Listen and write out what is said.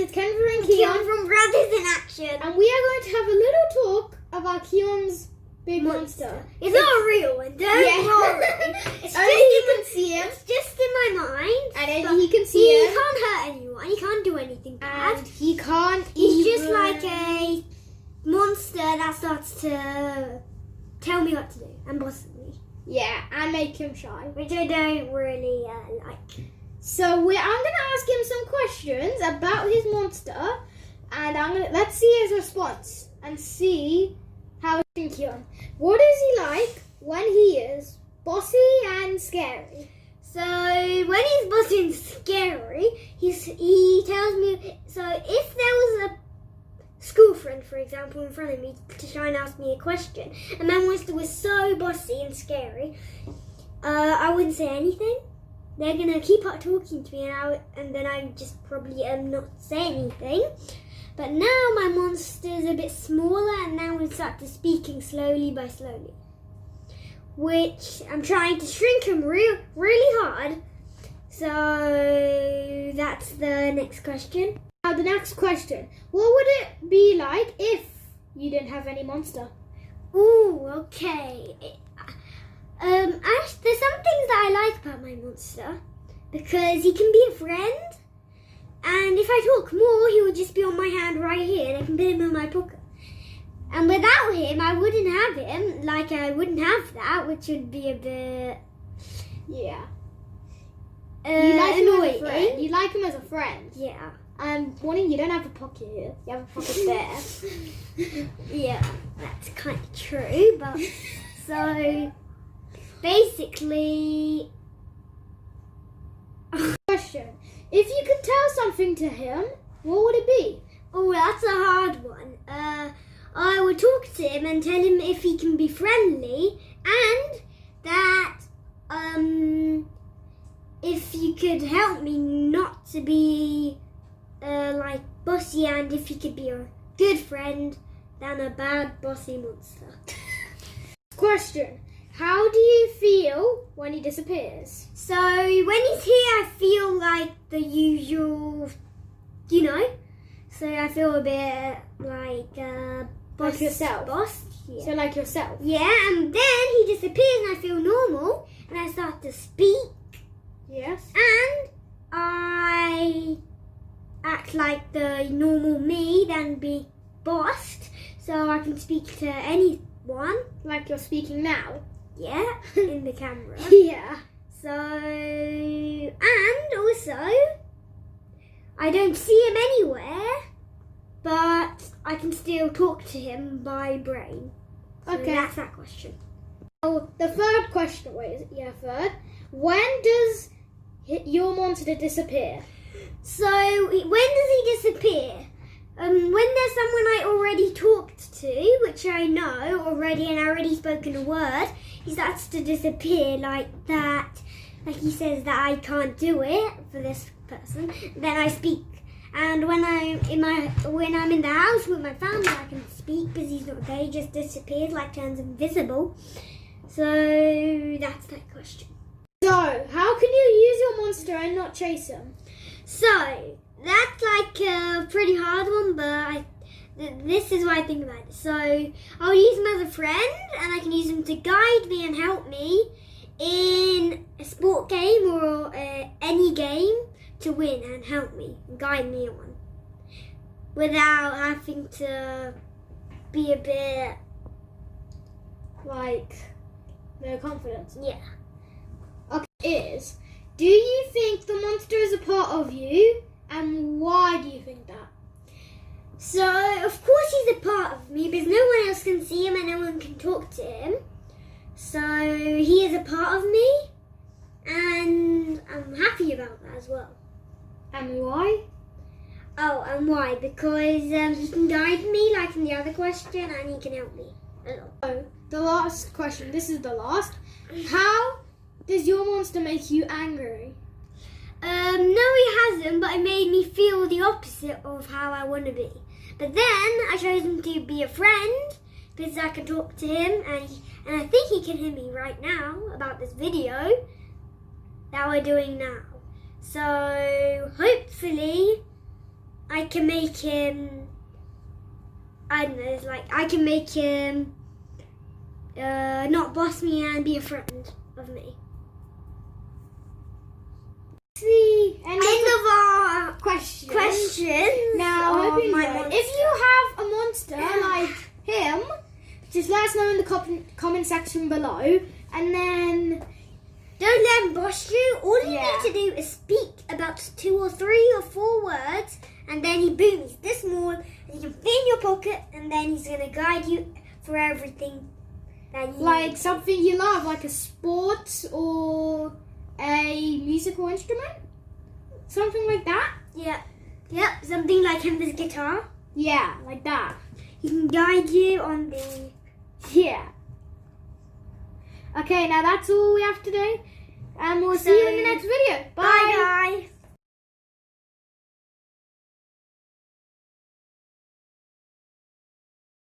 it's Kendra and Keon Keon from Brothers in Action. and we are going to have a little talk about Keon's big monster. It's not a real one, don't worry. It's Only you can see him. It's just in my mind. And then but he can see he him. can't hurt anyone. He can't do anything bad. And he can't He's even... just like a monster that starts to tell me what to do and boss me. Yeah, and make him shy. Which I don't really like. So I'm going to ask him some questions about his monster, and let's see his response and see how he's thinking. What is he like when he is bossy and scary? So when he's bossy and scary, he tells me. So if there was a school friend, for example, in front of me to try and ask me a question, and my monster was so bossy and scary, I wouldn't say anything. They're gonna keep on talking to me, and then I just probably not say anything. But now my monster's a bit smaller, and now we start to speaking slowly by slowly, which I'm trying to shrink him really hard. So that's the next question. Now the next question. What would it be like if you didn't have any monster? Ooh, okay. There's some things that I like about my monster, because he can be a friend, and if I talk more, he will just be on my hand right here, and I can put him in my pocket. And without him, I wouldn't have him. Like, I wouldn't have that, which would be a bit... Yeah. You like him as a annoying. friend. You like him as a friend. Yeah. Warning, you don't have a pocket here. You have a pocket there. Yeah, that's kind of true, but... So... Basically... Question. If you could tell something to him, what would it be? Oh, that's a hard one. I would talk to him and tell him if he can be friendly, and that if you could help me not to be like bossy, and if he could be a good friend than a bad bossy monster. Question. How do you feel when he disappears? So when he's here, I feel like the usual, you know. So I feel a bit like boss. Like yourself? Boss. Yeah. So like yourself? Yeah, and then he disappears and I feel normal, and I start to speak, Yes. and I act like the normal me, then be bossed, so I can speak to anyone. Like you're speaking now? Yeah, in the camera. Yeah. So, and also, I don't see him anywhere, but I can still talk to him by brain. So Okay. that's that question. Oh, the third question. Third. When does your monster disappear? So, when does he disappear? When there's someone I already talked to, which I know already, and I already spoken a word, he starts to disappear like that. Like he says that I can't do it for this person. Then I speak. And when I'm in the house with my family, I can speak because he's not there. He just disappears, like turns invisible. So that's that question. So, how can you use your monster and not chase him? So that's like a pretty hard one, but this is what I think about it. So I'll use him as a friend, and I can use him to guide me and help me in a sport game or any game to win and help me and guide me on without having to be a bit Like, no confidence. yeah. Okay, do you think the monster is a part of you? And why do you think that? So of course he's a part of me because no one else can see him and no one can talk to him. So he is a part of me, and I'm happy about that as well. And why? Oh, and why? Because he can guide me like in the other question, and he can help me a lot. So, the last question. This is the last. How does your monster make you angry? No, he hasn't, but it made me feel the opposite of how I want to be. But then I chose him to be a friend because I can talk to him, and I think he can hear me right now about this video that we're doing now. So hopefully I can make him. I don't know. It's like I can make him not boss me and be a friend of me. The end End of our question. Now, I hope you enjoyed. If you have a monster like him, just let us know in the comment section below. And then don't let him boss you. All you Yeah. need to do is speak about 2 or 3 or 4 words, and then boom, he's this small, and you can fit in your pocket, and then he's gonna guide you for everything that you like need. something you love, like a sport or a musical instrument, something like that. Yep, something like him with guitar. Yeah, like that. He can guide you on the. Yeah. Okay, now that's all we have today, and we'll see you in the next video. Bye. Bye, guys.